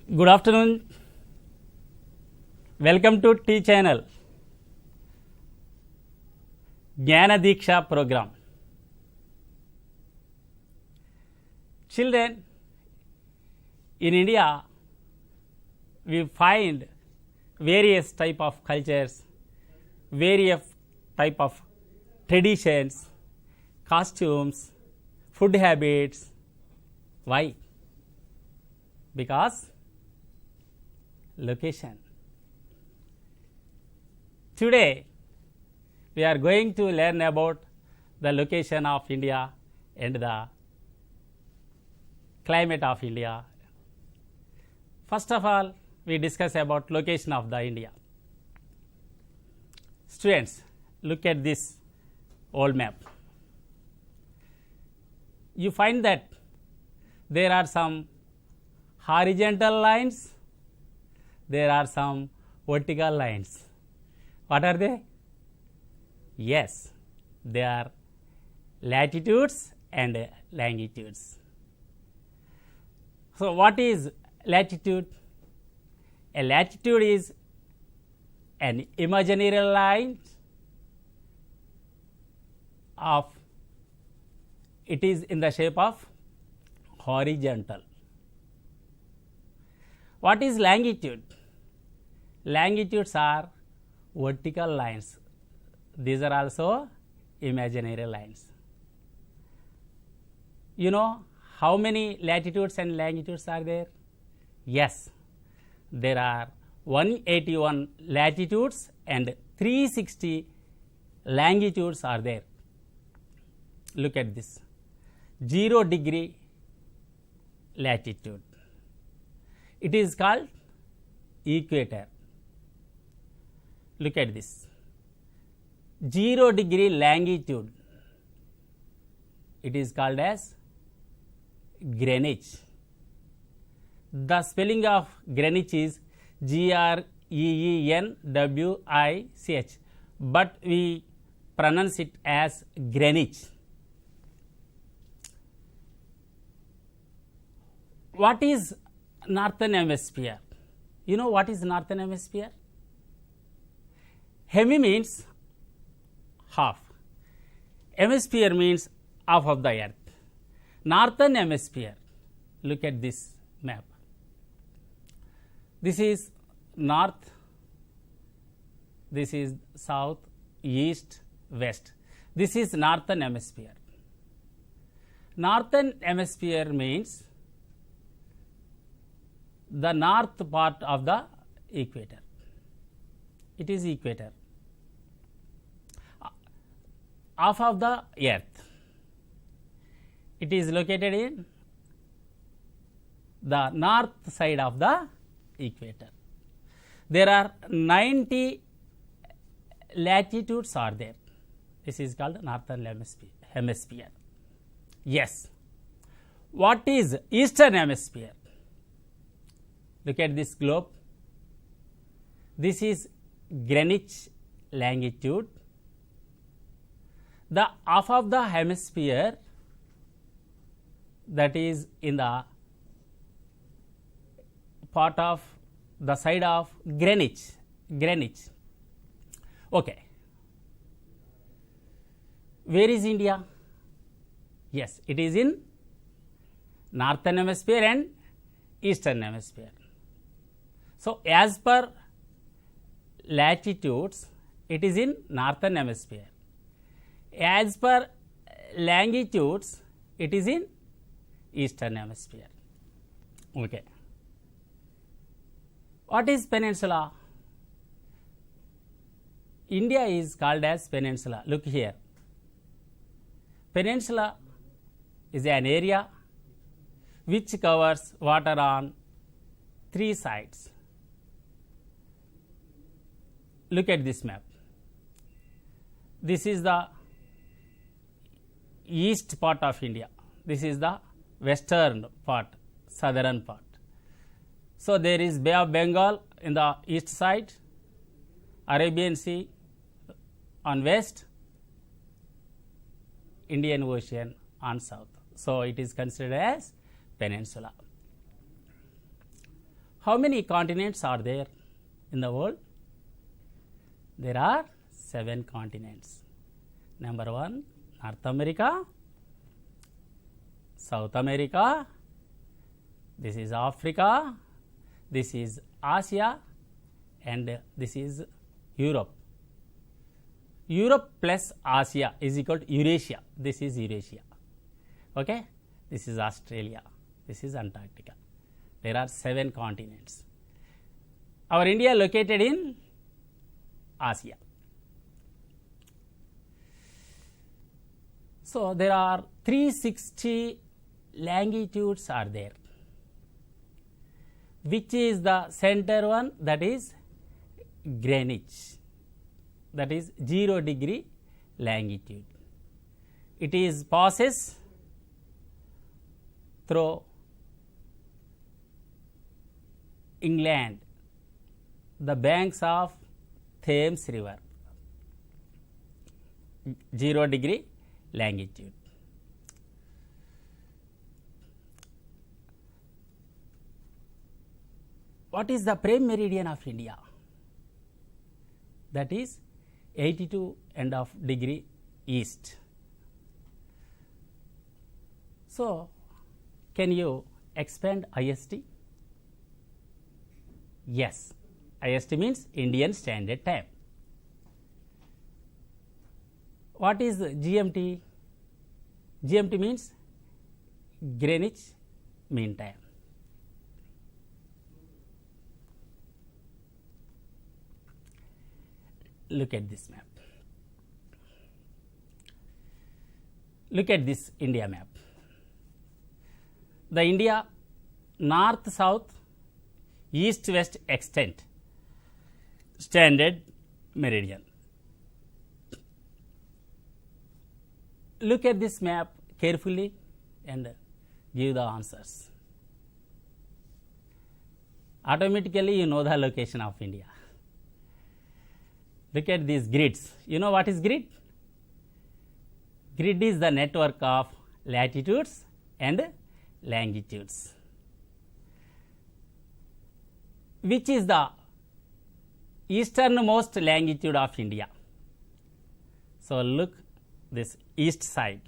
Good afternoon. Welcome to T channel Jnana Diksha program. Children, in India we find various type of cultures, various type of traditions, costumes, food habits. Why? Because location. Today we are going to learn about the location of India and the climate of India. First of all, we discuss about location of the India. Students, look at this old map. You find that there are some horizontal lines, there are some vertical lines. What are they? Yes, they are latitudes and longitudes. So, what is latitude? A latitude is an imaginary line of, it is in the shape of horizontal. What is longitude? Longitudes are vertical lines. These are also imaginary lines. You know how many latitudes and longitudes are there? Yes, there are 181 latitudes and 360 longitudes are there. Look at this. 0 degree latitude. It is called equator. Look at this. 0 degree longitude. It is called as Greenwich. The spelling of Greenwich is Greenwich, but we pronounce it as Greenwich. What is Northern Hemisphere? You know what is Northern Hemisphere? Hemi means half. Hemisphere means half of the earth. Northern Hemisphere. Look at this map. This is north, this is south, east, west. This is Northern Hemisphere. Northern Hemisphere means the north part of the equator. It is equator. Half of the earth. It is located in the north side of the equator. There are 90 latitudes are there. This is called Northern Hemisphere. Yes. What is Eastern Hemisphere? Look at this globe. This is Greenwich longitude. The half of the hemisphere that is in the part of the side of Greenwich. Okay. Where is India? Yes, it is in Northern Hemisphere and Eastern Hemisphere. So, as per latitudes, it is in Northern Hemisphere. As per longitudes, it is in Eastern Hemisphere. Okay. What is peninsula? India is called as peninsula. Look here. Peninsula is an area which covers water on 3 sides. Look at this map. This is the east part of India. This is the western part, southern part. So, there is Bay of Bengal in the east side, Arabian Sea on west, Indian Ocean on south. So, it is considered as peninsula. How many continents are there in the world? There are 7 continents. Number 1, North America, South America, this is Africa, this is Asia, and this is Europe. Europe plus Asia is equal to Eurasia. This is Eurasia. Okay? This is Australia. This is Antarctica. There are 7 continents. Our India located in Asia. So, there are 360 longitudes are there. Which is the center one? That is Greenwich. That is 0 degree longitude. It is passes through England, the banks of Thames River, 0 degree longitude. What is the prime meridian of India? That is 82.5 degree east. So, can you expand IST? Yes, IST means Indian Standard Time. What is GMT? GMT means Greenwich Mean Time. Look at this map. Look at this India map. The India north south east west extent standard meridian. Look at this map carefully and give the answers. Automatically you know the location of India. Look at these grids. You know what is grid? Grid is the network of latitudes and longitudes. Which is the easternmost longitude of India? So, look this east side.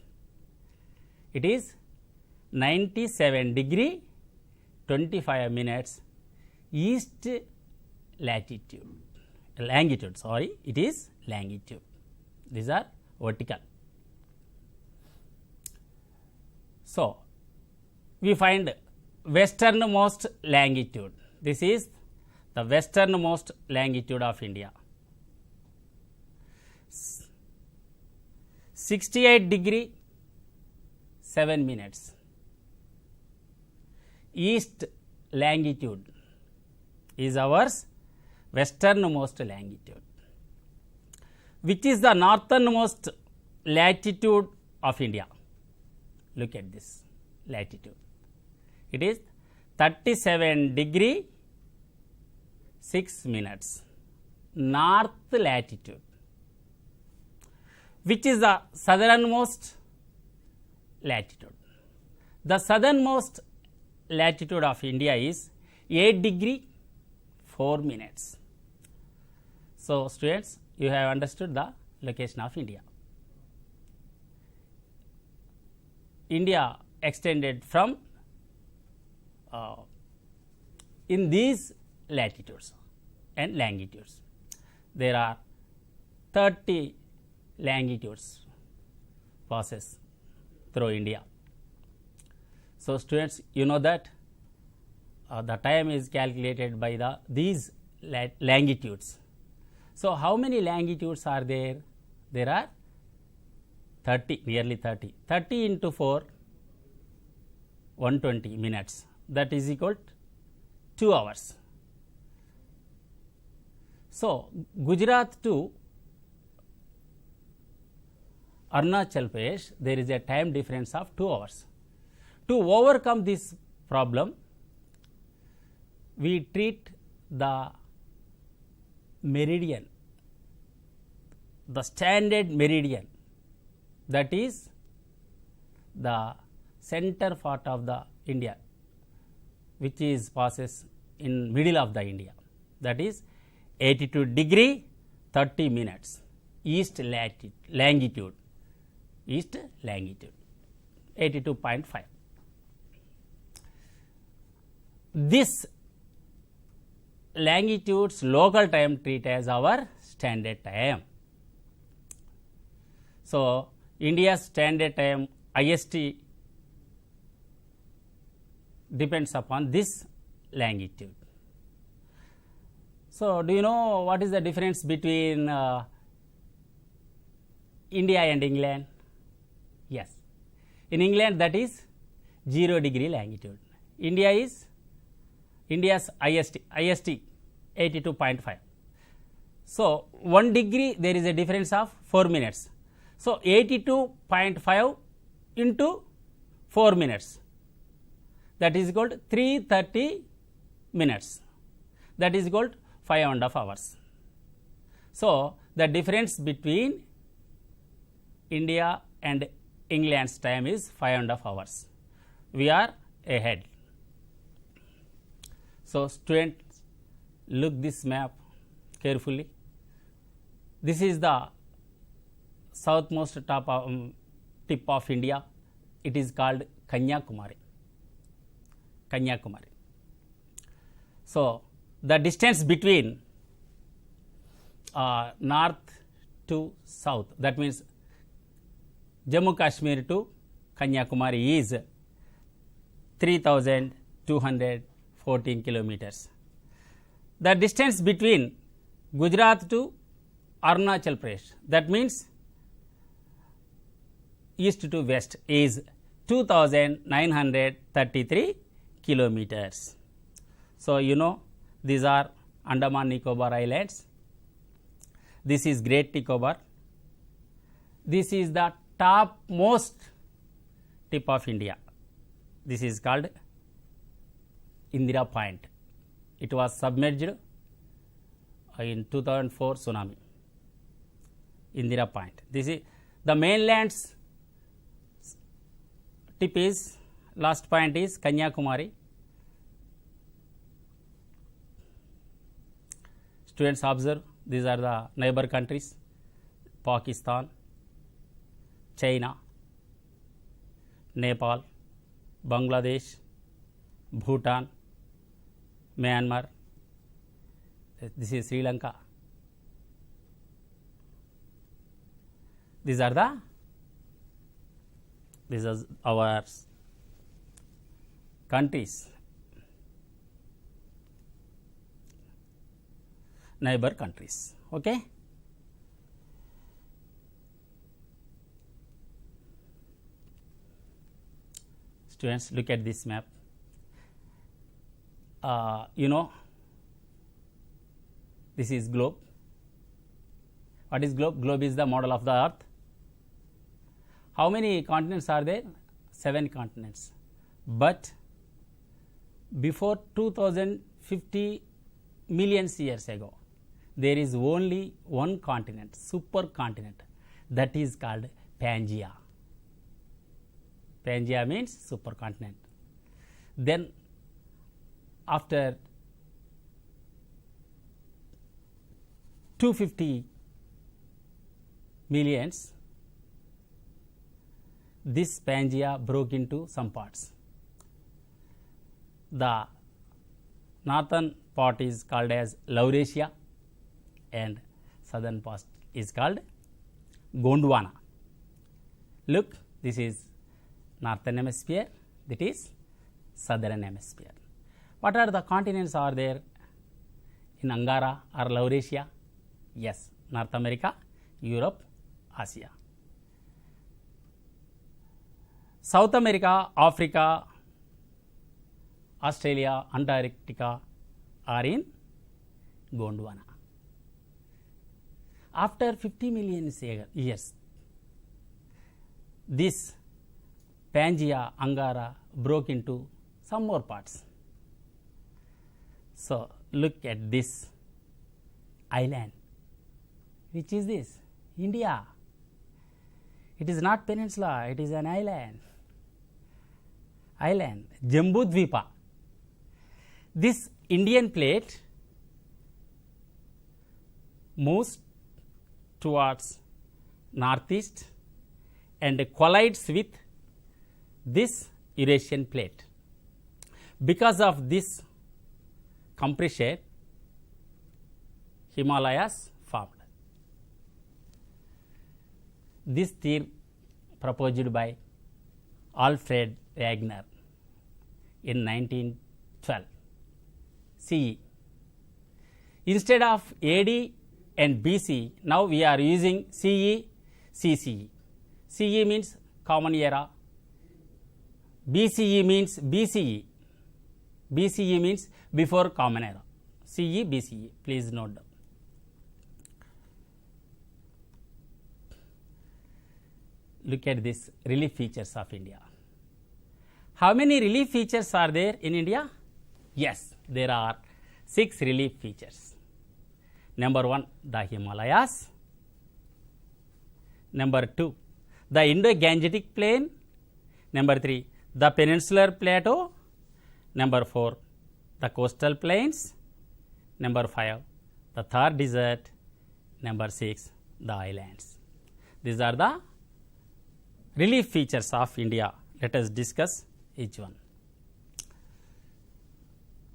It is 97 degree 25 minutes east latitude. Longitude, sorry, it is longitude. These are vertical. So, we find westernmost longitude. This is the westernmost longitude of India. 68 degree 7 minutes. East longitude is ours westernmost longitude. Which is the northernmost latitude of India? Look at this latitude. It is 37 degree 6 minutes north latitude. Which is the southernmost latitude? The southernmost latitude of India is 8 degree 4 minutes. So, students, you have understood the location of India. India extended from in these latitudes and longitudes. There are 30 longitudes passes through India. So, students, you know that the time is calculated by these longitudes. So, how many longitudes are there? There are 30, nearly 30. 30 into 4, 120 minutes. That is equal to 2 hours. So, Gujarat to Arunachal Pradesh, there is a time difference of 2 hours. To overcome this problem, we treat the meridian, the standard meridian, that is the center part of the India, which is passes in middle of the India, that is 82 degree 30 minutes east longitude, east longitude 82.5. This longitude's local time treat as our standard time. So, India's standard time IST depends upon this longitude. So, do you know what is the difference between India and England? Yes, in England that is 0 degree longitude. India's IST 82.5. So, 1 degree there is a difference of 4 minutes. So, 82.5 into 4 minutes, that is equal to 330 minutes, that is equal to 5.5 hours. So, the difference between India and England's time is 5.5 hours. We are ahead. So, students, look this map carefully. This is the southmost tip of India. It is called Kanyakumari. Kanyakumari. So, the distance between north to south, that means Jammu Kashmir to Kanyakumari, is 3,214 kilometers. The distance between Gujarat to Arunachal Pradesh, that means east to west, is 2,933 kilometers. So, you know these are Andaman Nicobar Islands. This is Great Nicobar. This is the topmost tip of India. This is called Indira Point. It was submerged in 2004 tsunami. Indira Point. This is the mainland's tip is, last point is Kanyakumari. Students observe, these are the neighbor countries: Pakistan, China, Nepal, Bangladesh, Bhutan, Myanmar. This is Sri Lanka. These are our countries, neighbor countries. Okay. Students, look at this map. You know, this is globe. What is globe? Globe is the model of the earth. How many continents are there? 7 continents. But before 2050 million years ago, there is only one continent, supercontinent, that is called Pangaea. Pangaea means supercontinent. Then after 250 millions, this Pangaea broke into some parts. The northern part is called as Laurasia and southern part is called Gondwana. Look, this is northern hemisphere, that is southern hemisphere. What are the continents are there in Angara or Laurasia? Yes, North America, Europe, Asia. South America, Africa, Australia, Antarctica are in Gondwana. After 50 million years, this Pangaea, Angara broke into some more parts. So, look at this island. Which is this? India. It is not peninsula, it is an island. Island, Jambudvipa. This Indian plate moves towards northeast and collides with this Eurasian plate. Because of this compression, Himalayas formed. This theory proposed by Alfred Wegener in 1912 CE. Instead of AD and BC, now we are using CE, CCE. CE means common era, BCE means BCE. BCE means before common era. CE, BCE, please note down. Look at this relief features of India. How many relief features are there in India? Yes, there are 6 relief features. Number 1, the Himalayas. Number 2, the Indo-Gangetic Plain. Number 3, the Peninsular Plateau. Number 4, the coastal plains. Number 5, the Thar Desert. Number 6, the islands. These are the relief features of India. Let us discuss each one.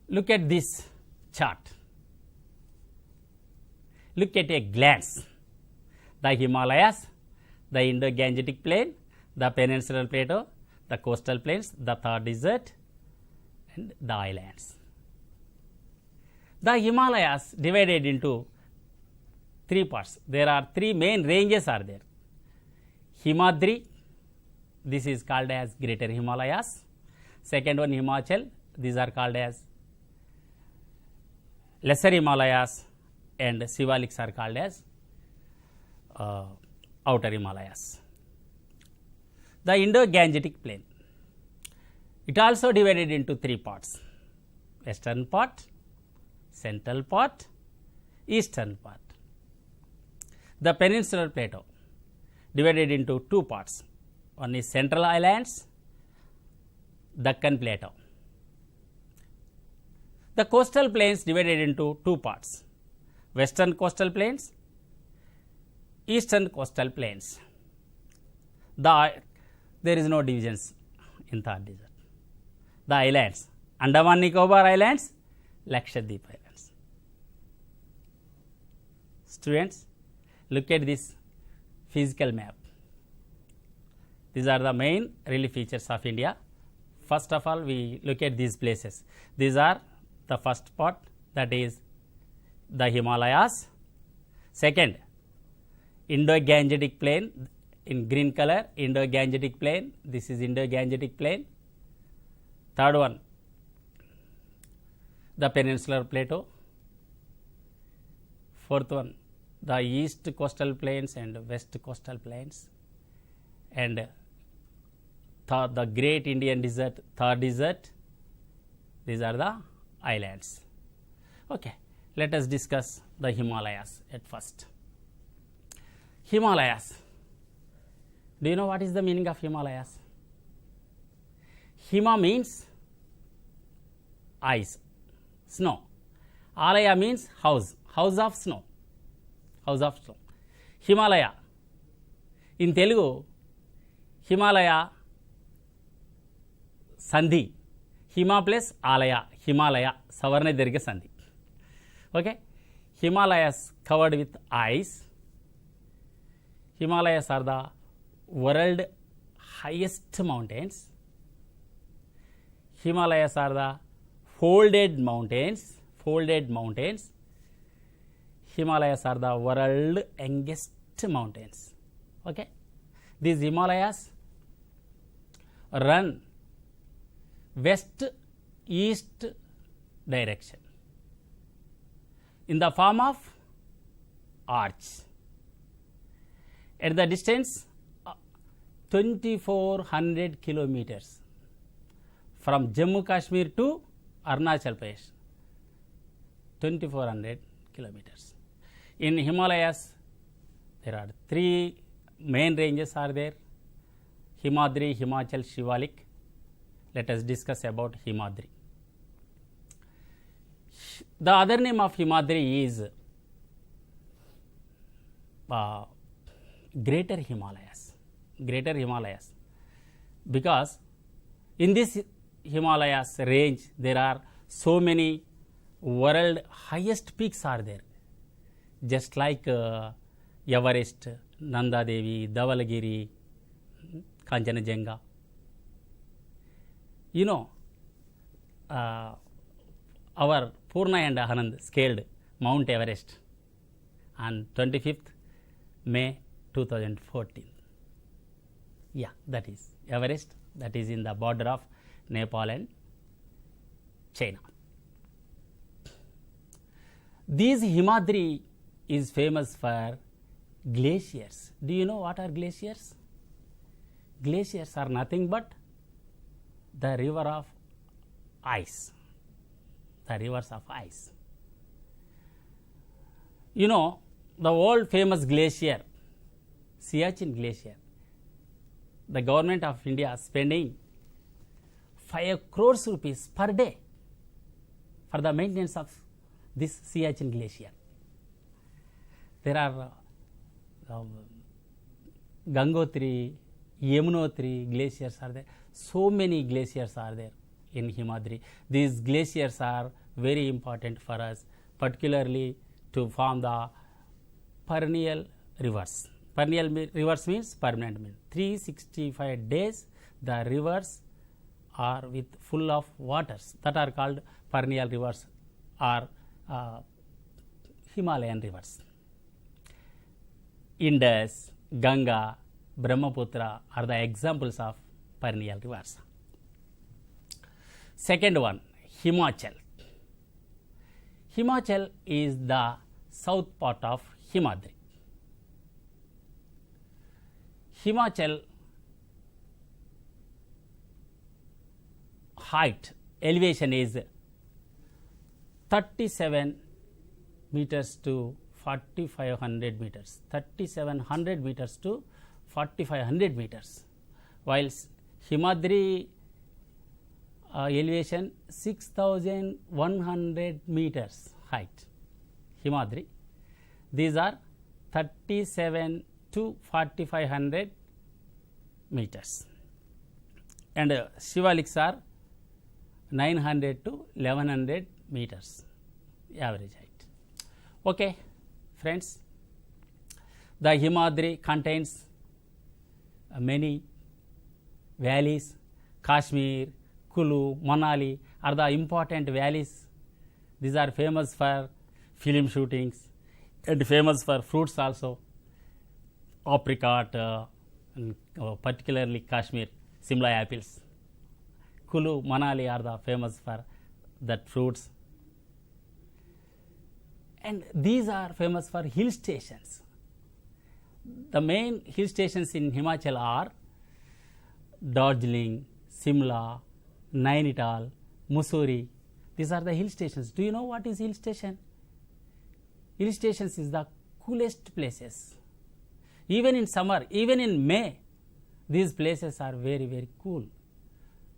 Look at this chart. Look at a glance. The Himalayas, the Indo-Gangetic Plain, the Peninsular Plateau, the coastal plains, the Thar Desert, and the islands. The Himalayas divided into 3 parts. There are 3 main ranges are there. Himadri, this is called as Greater Himalayas. Second one, Himachal, these are called as Lesser Himalayas, and Sivaliks are called as Outer Himalayas. The Indo-Gangetic Plain, it also divided into 3 parts: western part, central part, eastern part. The Peninsular Plateau divided into 2 parts. One is Central Islands, Deccan Plateau. The coastal plains divided into 2 parts: western coastal plains, eastern coastal plains. There is no divisions in Thar Desert. The islands, Andaman Nicobar Islands, Lakshadweep Islands. Students, look at this physical map. These are the main relief features of India. First of all, we look at these places. These are the first part, that is the Himalayas. Second, Indo-Gangetic Plain in green color, Indo-Gangetic Plain. This is Indo-Gangetic Plain. Third one, the Peninsular Plateau. Fourth one, the east coastal plains and west coastal plains, and the Great Indian Desert, Thar Desert. These are the islands. Okay, let us discuss the Himalayas at first. Himalayas. Do you know what is the meaning of Himalayas? Hima means ice, snow. Alaya means house, house of snow, house of snow. Himalaya. In Telugu, Himalaya, Sandhi. Hima plus Alaya, Himalaya, Savarna Dirgha Sandhi. Okay? Himalayas covered with ice. Himalayas are the world highest mountains. Himalayas are the folded mountains. Himalayas are the world youngest mountains. Okay? These Himalayas run west-east direction in the form of arch. At the distance 2400 kilometers from Jammu Kashmir to Arunachal Pradesh, 2400 kilometers. In Himalayas, there are 3 main ranges are there: Himadri, Himachal, Shivalik. Let us discuss about Himadri. The other name of Himadri is Greater Himalayas. Greater Himalayas, because in this Himalayas range there are so many world highest peaks are there, just like Everest, Nanda Devi, Dhavalagiri, Kanchenjunga. You know, our Purna and Anand scaled Mount Everest on 25th May 2014. Yeah, that is Everest, that is in the border of Nepal and China. This Himadri is famous for glaciers. Do you know what are glaciers? Glaciers are nothing but the river of ice, the rivers of ice. You know, the world famous glacier, Siachen Glacier, the government of India is spending 5 crores rupees per day for the maintenance of this Siachen Glacier. There are Gangotri, Yamunotri glaciers are there. So many glaciers are there in Himadri. These glaciers are very important for us, particularly to form the perennial rivers. Perennial rivers means permanent, means 365 days the rivers are with full of waters, that are called perennial rivers or Himalayan rivers. Indus, Ganga, Brahmaputra are the examples of perennial rivers. Second one, Himachal. Himachal is the south part of Himadri. Himachal height, elevation is 37 meters to 4500 meters, 3700 meters to 4500 meters, whilst Himadri elevation 6100 meters height. Himadri, these are 37 to 4500 meters, and Shivaliks are 900 to 1100 meters average height. Okay, friends, the Himadri contains many valleys. Kashmir, Kulu, Manali are the important valleys. These are famous for film shootings and famous for fruits also. Apricot, and particularly Kashmir, Simla apples. Kulu, Manali are the famous for that fruits. And these are famous for hill stations. The main hill stations in Himachal are Darjeeling, Simla, Nainital, Mussoorie. These are the hill stations. Do you know what is hill station? Hill stations is the coolest places. Even in summer, even in May, these places are very, very cool.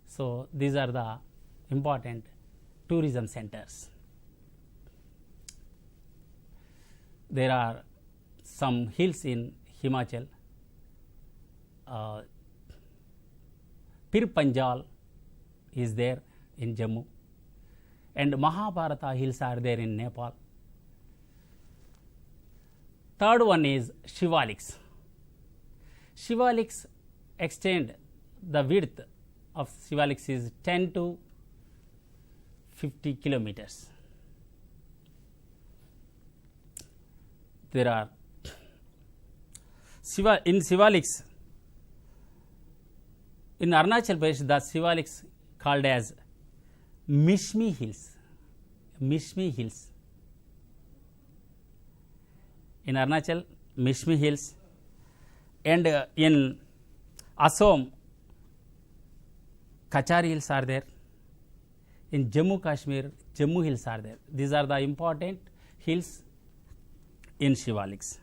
So these are the important tourism centers. There are some hills in Himachal. Pir Panjal is there in Jammu, and Mahabharata hills are there in Nepal. Third one is Shivaliks. Shivaliks extend, the width of Shivaliks is 10 to 50 kilometers. There are in Shivaliks, in Arunachal Pradesh, the Shivaliks called as Mishmi Hills. Mishmi Hills. In Arunachal, Mishmi Hills, and in Assam, Kachari Hills are there. In Jammu Kashmir, Jammu Hills are there. These are the important hills in Shivaliks.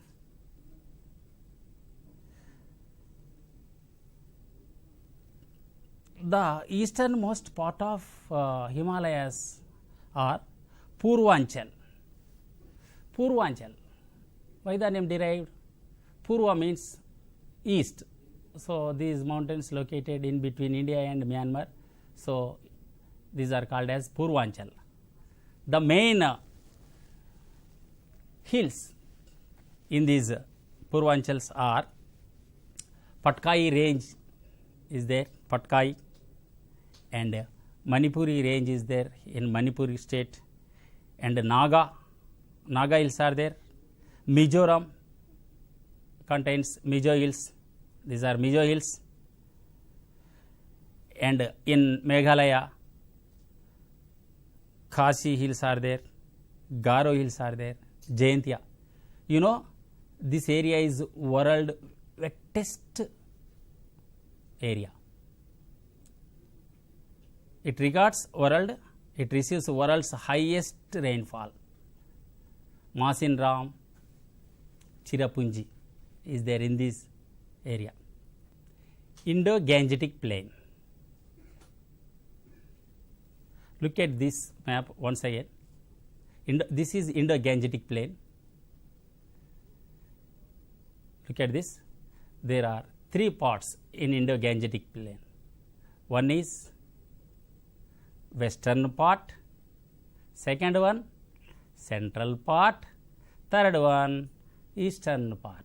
The easternmost part of Himalayas are Purvanchal. Purvanchal. Why the name derived? Purva means east. So these mountains located in between India and Myanmar. So these are called as Purvanchal. The main hills in these Purvanchals are Patkai range is there, Patkai, and Manipuri range is there in Manipuri state, and Naga hills are there. Mizoram contains Mizo hills. These are Mizo hills. And in Meghalaya, Khasi hills are there, Garo hills are there, Jaintia. You know, this area is world wettest area. It receives world's highest rainfall. Masinram, Chirapunji is there in this area. Indo-Gangetic Plain. Look at this map once again. This is Indo-Gangetic Plain. Look at this. There are three parts in Indo-Gangetic Plain. One is western part, second one central part, third one eastern part.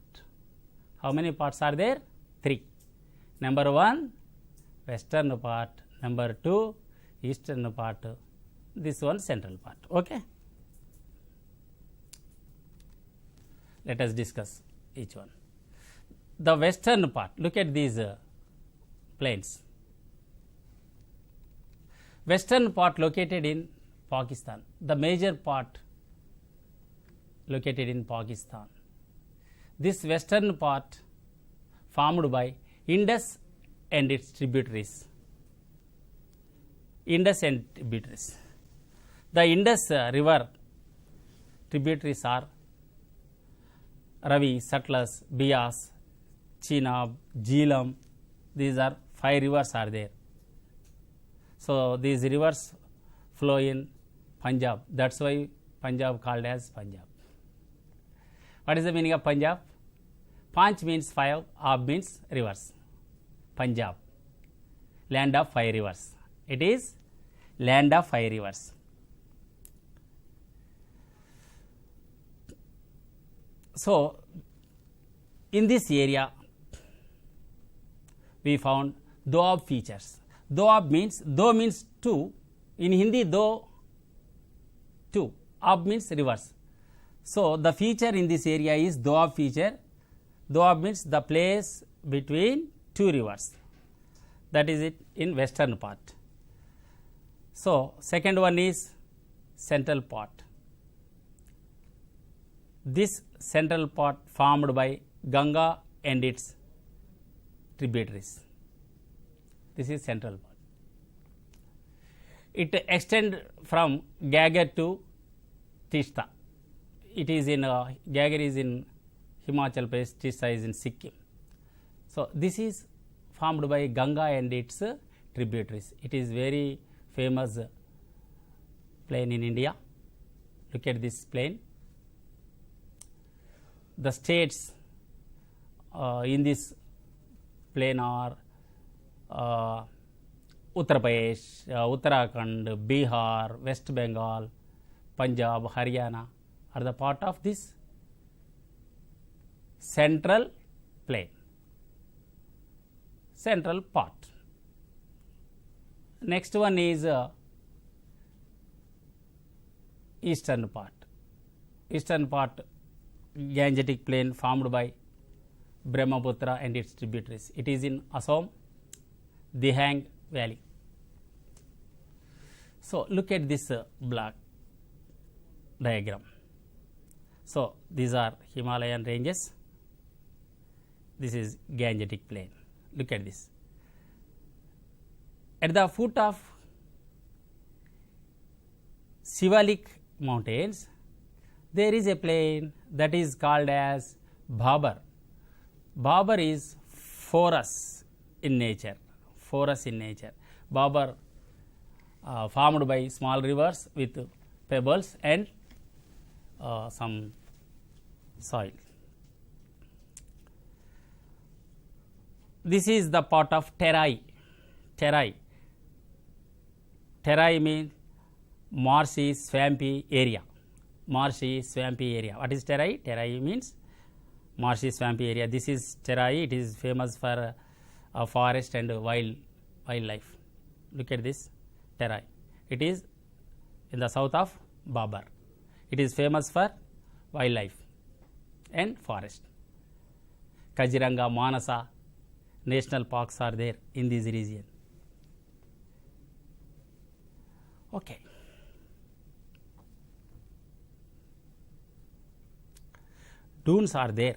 How many parts are there? Three. Number one, western part. Number two, eastern part. This one, central part. Okay. Let us discuss each one. The western part, look at these plains. Western part located in Pakistan, the major part located in Pakistan. This western part formed by Indus and its tributaries. Indus and tributaries. The Indus river tributaries are Ravi, Satluj, Beas, Chenab, Jhelum. These are 5 rivers are there. So these rivers flow in Punjab. That's why Punjab called as Punjab. What is the meaning of Punjab? Panch means 5, Ab means rivers. Punjab, land of 5 rivers. It is land of 5 rivers. So in this area we found Doab features. Doab means, do means 2. In Hindi, do 2. Ab means rivers. So the feature in this area is Doab feature. Doab means the place between 2 rivers. That is it in western part. So second one is central part. This central part formed by Ganga and its tributaries. This is central part. It extends from Gagar to Tista. It is in Gagar is in Himachal Pradesh, Tista is in Sikkim. So this is formed by Ganga and its tributaries. It is very famous plain in India. Look at this plain. The states in this plain are Uttar Pradesh, Uttarakhand, Bihar, West Bengal, Punjab, Haryana are the part of this central plain, central part. Next one is eastern part. Eastern part, Gangetic plain formed by Brahmaputra and its tributaries. It is in Assam, Dihang Valley. So look at this block diagram. So these are Himalayan ranges. This is Gangetic plain. Look at this. At the foot of Sivalik mountains, there is a plain that is called as Bhabar. Bhabar is forest in nature. Forest in nature. Bhabar formed by small rivers with pebbles and some soil. This is the part of terai. Terai means marshy, swampy area. Marshy, swampy area. What is terai? Terai means marshy, swampy area. This is terai. It is famous for forest and wildlife. Look at this terai. It is in the south of Babar. It is famous for wildlife and forest. Kaziranga, Manasa national parks are there in this region. Okay. Dunes are there.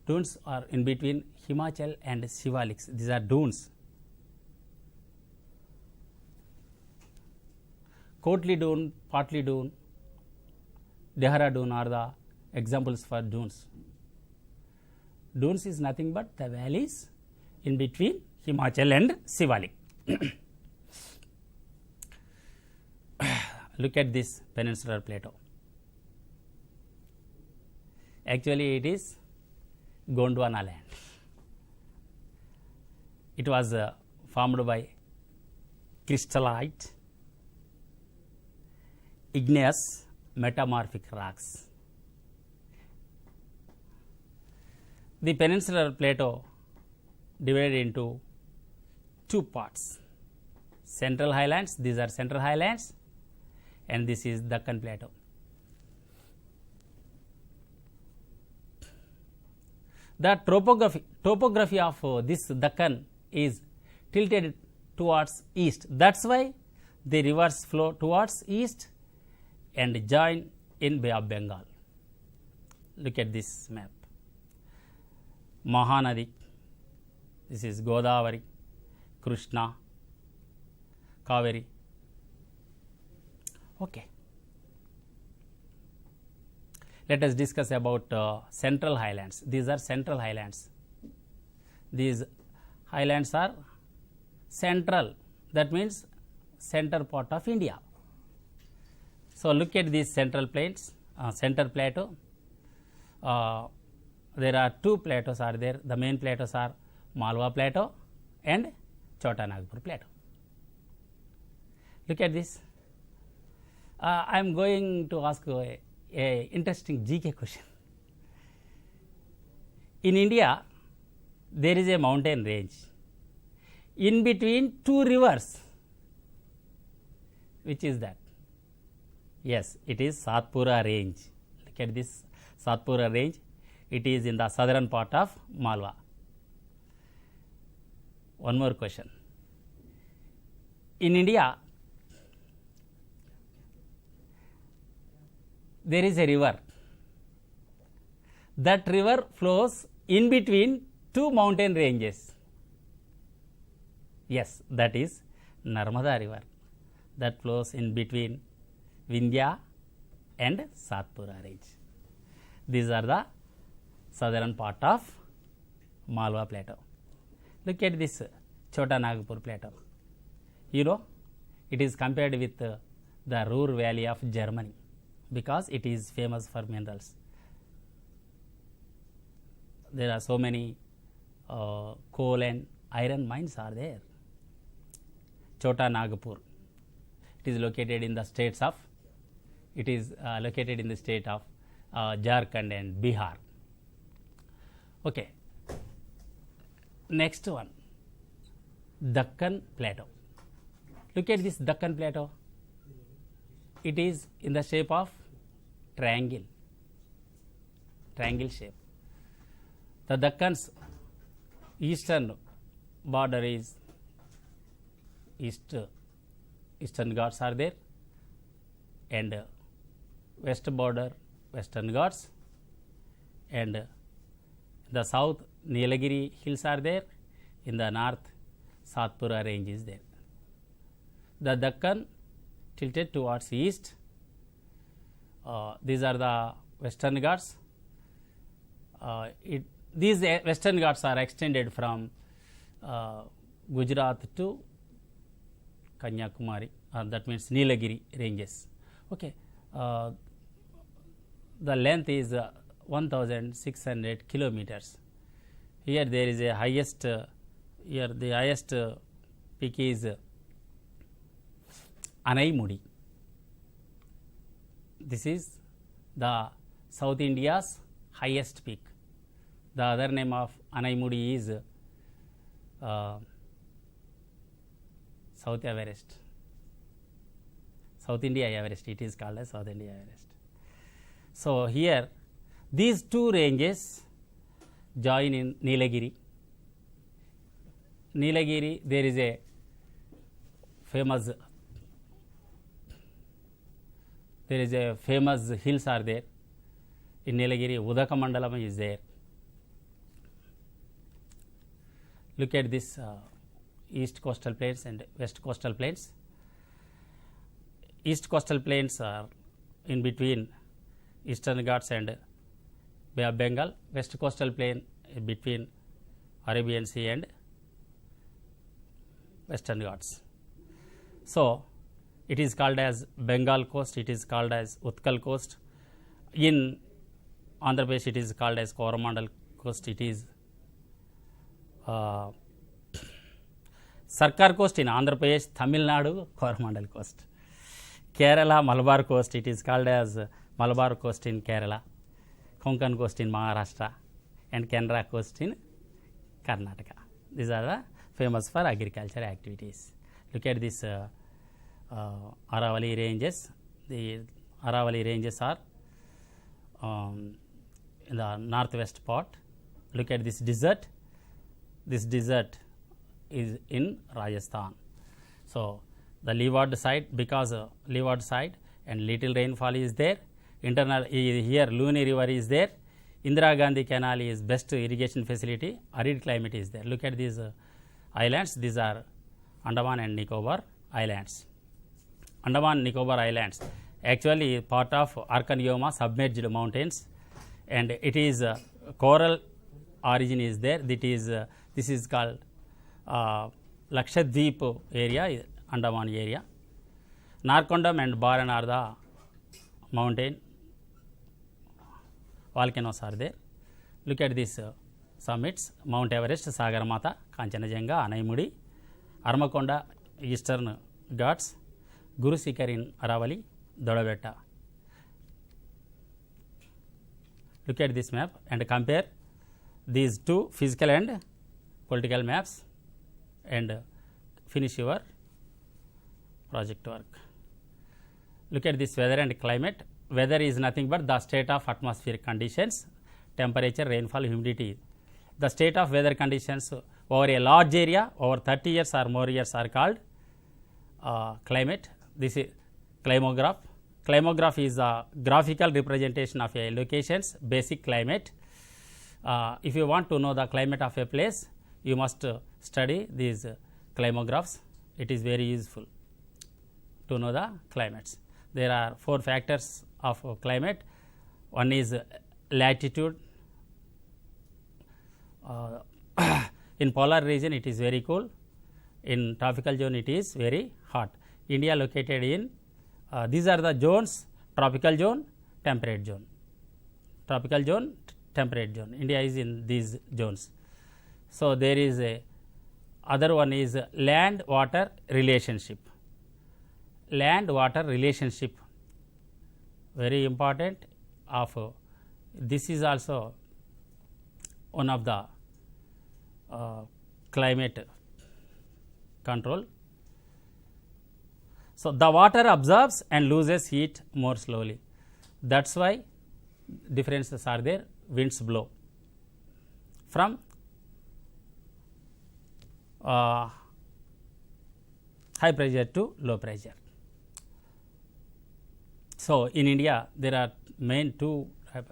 Dunes are in between Himachal and Shivaliks. These are dunes. Kotli Dune, Patli Dune, Dehradun are the examples for dunes. Dunes is nothing but the valleys in between Himachal and Shivalik. Look at this peninsular plateau. Actually, it is Gondwana land. It was formed by crystallite, igneous, metamorphic rocks. The peninsular plateau divided into two parts. Central highlands, these are central highlands, and this is Deccan plateau. The topography of this Deccan is tilted towards east. That's why the rivers flow towards east and join in Bay of Bengal. Look at this map. Mahanadi, this is Godavari, Krishna, Kaveri. Okay. Let us discuss about central highlands. These are central highlands. These highlands are central, that means center part of India. So, look at these central plains, center plateau. There are two plateaus are there. The main plateaus are Malwa plateau and Chota Nagpur plateau. Look at this. I am going to ask a interesting GK question. In India, there is a mountain range. In between two rivers, which is that? Yes, it is Satpura range. Look at this Satpura range. It is in the southern part of Malwa. One more question. In India, there is a river. That river flows in between two mountain ranges. Yes, that is Narmada river. That flows in between Vindhya and Satpura range. These are the southern part of Malwa plateau. Look at this Chota Nagpur plateau. You know, it is compared with the Ruhr Valley of Germany because it is famous for minerals. There are so many coal and iron mines are there. Chota Nagpur. It is located in the states of, located in the state of Jharkhand and Bihar. Okay. Next one, Deccan plateau. Look at this Deccan plateau. It is in the shape of triangle shape. The Deccan's eastern border is Eastern Ghats are there, and west border Western Ghats, and the south Nilagiri hills are there. In the north Satpura range is there. The Deccan tilted towards east. These are the Western Ghats. These Western Ghats are extended from Gujarat to Kanyakumari, that means Nilagiri ranges. Okay, the length is 1600 kilometers. Here there is a highest, here the highest peak is Anaimudi. This is the South India's highest peak. The other name of Anaimudi is South Everest. South India Everest, it is called as South India Everest. So, here these two ranges join in Nilagiri. Nilagiri, there is a famous hills are there. In Nilagiri, Udaka Mandalam is there. Look at this east coastal plains and west coastal plains. East coastal plains are in between Eastern Ghats and Bay of Bengal. West coastal plain between Arabian Sea and Western Ghats. So, it is called as Bengal coast, it is called as Utkal coast. In Andhra Pradesh, it is called as Coromandel coast, it is Sarkar coast in Andhra Pradesh, Tamil Nadu, Coromandel coast. Kerala, Malabar coast, it is called as Malabar coast in Kerala, Konkan coast in Maharashtra, and Canara coast in Karnataka. These are the famous for agriculture activities. Look at this Aravalli ranges. The Aravalli ranges are in the northwest part. Look at this desert. This desert is in Rajasthan. So, the leeward side, because leeward side and little rainfall is there. Internal here Luni river is there. Indira Gandhi canal is best irrigation facility. Arid climate is there. Look at these islands. These are Andaman and Nicobar islands. Andaman Nicobar islands actually part of Arcanioma submerged mountains, and it is coral origin is there. That is this is called Lakshadweep area, Andaman area. Narkondam and Baran are the mountain volcanoes are there. Look at these summits: Mount Everest, Sagarmatha, Kanchanajunga, Anaimudi, Armakonda, Eastern Ghats, Guru Shikhar in Aravalli, Dodabetta. Look at this map and compare these two physical and political maps and finish your project work. Look at this weather and climate. Weather is nothing but the state of atmospheric conditions, temperature, rainfall, humidity. The state of weather conditions over a large area, over 30 years or more years are called climate. This is climograph. Climograph is a graphical representation of a location's basic climate. If you want to know the climate of a place, you must study these climographs. It is very useful to know the climates. There are 4 factors of climate. One is latitude. In polar region it is very cool. In tropical zone it is very hot. India located in these are the zones: tropical zone, temperate zone. Tropical zone, temperate zone. India is in these zones. So, there is a other one is land water relationship. Land water relationship, very important of this is also one of the climate control. So, the water absorbs and loses heat more slowly. That is why differences are there. Winds blow from high pressure to low pressure. So, in India there are main two.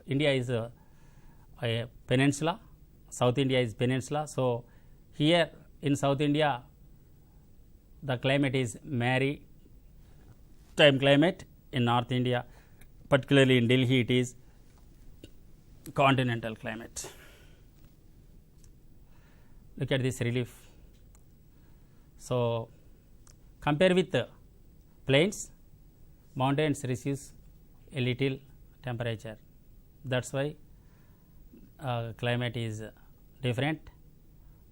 India is a peninsula, South India is peninsula. So, here in South India the climate is maritime climate. In North India, particularly in Delhi, it is continental climate. Look at this relief. So, compare with plains, mountains receives a little temperature. That's why climate is different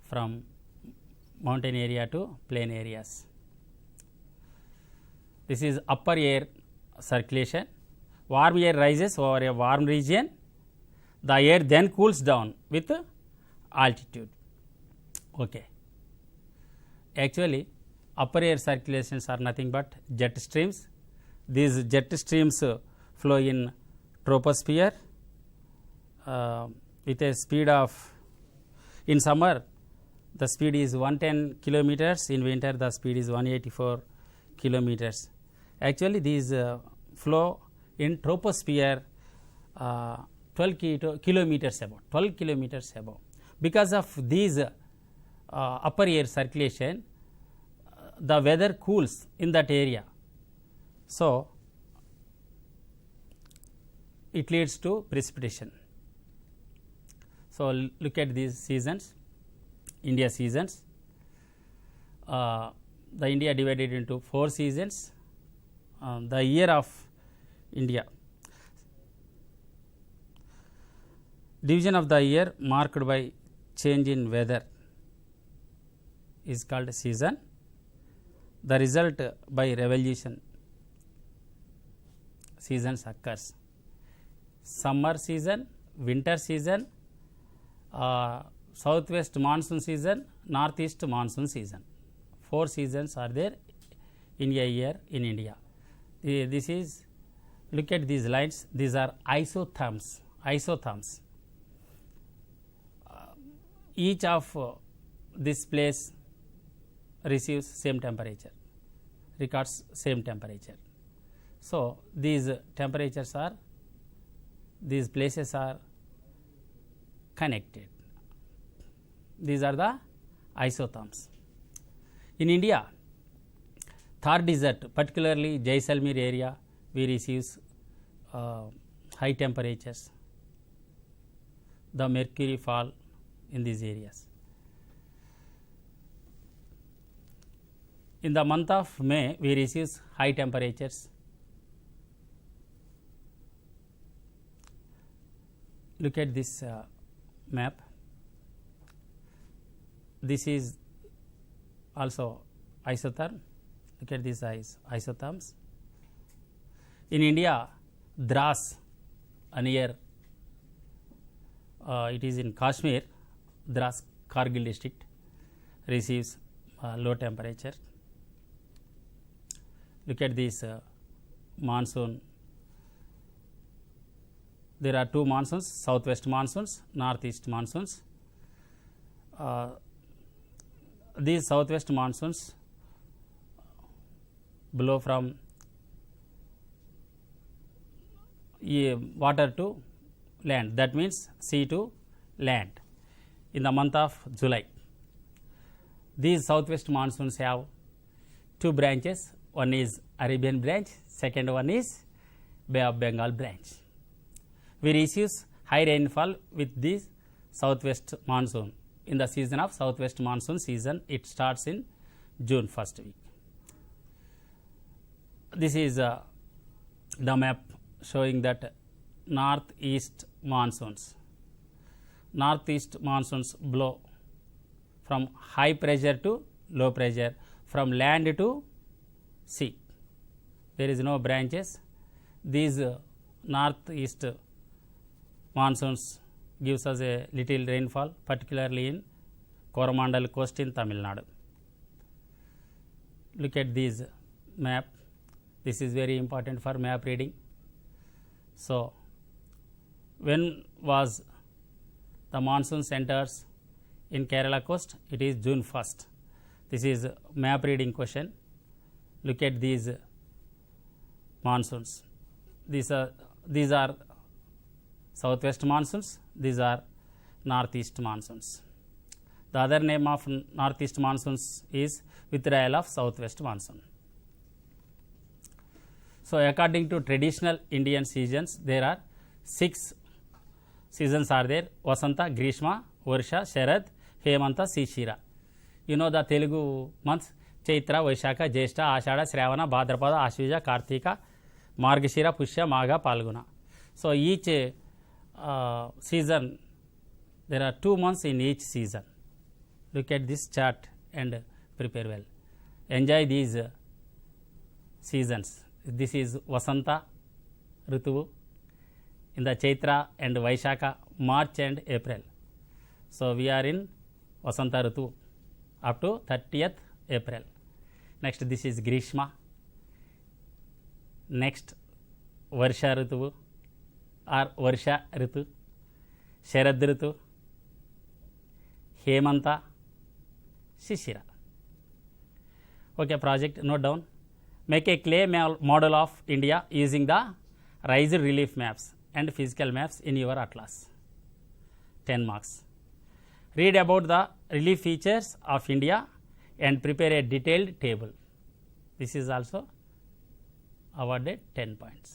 from mountain area to plain areas. This is upper air circulation. Warm air rises over a warm region. The air then cools down with altitude. Okay. Actually, upper air circulations are nothing but jet streams. These jet streams flow in troposphere with a speed of, in summer the speed is 110 kilometers, in winter the speed is 184 kilometers. Actually, these flow in troposphere 12 kilometers above. Because of these upper air circulation, the weather cools in that area. So, it leads to precipitation. So, look at these seasons, India seasons. The India divided into 4 seasons. The year of India, division of the year marked by change in weather is called season. The result by revolution seasons occurs. Summer season, winter season, southwest monsoon season, northeast monsoon season. 4 seasons are there in a year in India. This is, look at these lines, these are isotherms. Each of this place receives same temperature, records same temperature. So, these temperatures are, these places are connected. These are the isotherms. In India, Thar desert, particularly Jaisalmer area, we receive high temperatures. The mercury fall in these areas. In the month of May, we receive high temperatures. Look at this map. This is also isotherm. Look at these isotherms. In India, Dras, near it is in Kashmir, Dras, Kargil district, receives low temperature. Look at this monsoon. There are 2 monsoons, southwest monsoons, northeast monsoons. These southwest monsoons blow from water to land, that means sea to land, in the month of July. These southwest monsoons have 2 branches, one is Arabian branch, second one is Bay of Bengal branch. We receive high rainfall with this southwest monsoon. In the season of southwest monsoon season, it starts in June first week. This is the map showing that northeast monsoons. Northeast monsoons blow from high pressure to low pressure, from land to sea. There is no branches. These northeast monsoons gives us a little rainfall, particularly in Coromandel coast in Tamil Nadu. Look at this map. This is very important for map reading. So, when was the monsoon enters in Kerala coast? It is June 1st. This is map reading question. Look at these monsoons. These are southwest monsoons. These are northeast monsoons. The other name of northeast monsoons is withdrawal of southwest monsoon. So, according to traditional Indian seasons, there are 6 seasons are there: Vasanta, Grishma, Varsha, Sharad, Hemanta, Shishira. You know the Telugu months: Chaitra వైశాఖ జ్యేష్ఠ ఆషాఢ శ్రావణ భాద్రపద ఆశ్వీజ కార్తీక మార్గశిర పుష్య మాఘ పాల్గొన. So each season, there are 2 months in each season. Look at this chart and prepare well. Enjoy these seasons. This is Vasanta Rituvu in the Chaitra and Vaishaka, March and April. So we are in Vasanta Rituvu up to 30th April. Next, this is Grishma. Next, Varsha Rituvu or Varsha Ritu, Sharad Ritu, Hemanta, Shishira. Okay, project note down. Make a clay model of India using the raised relief maps and physical maps in your atlas. 10 marks. Read about the relief features of India and prepare a detailed table. This is also awarded 10 points.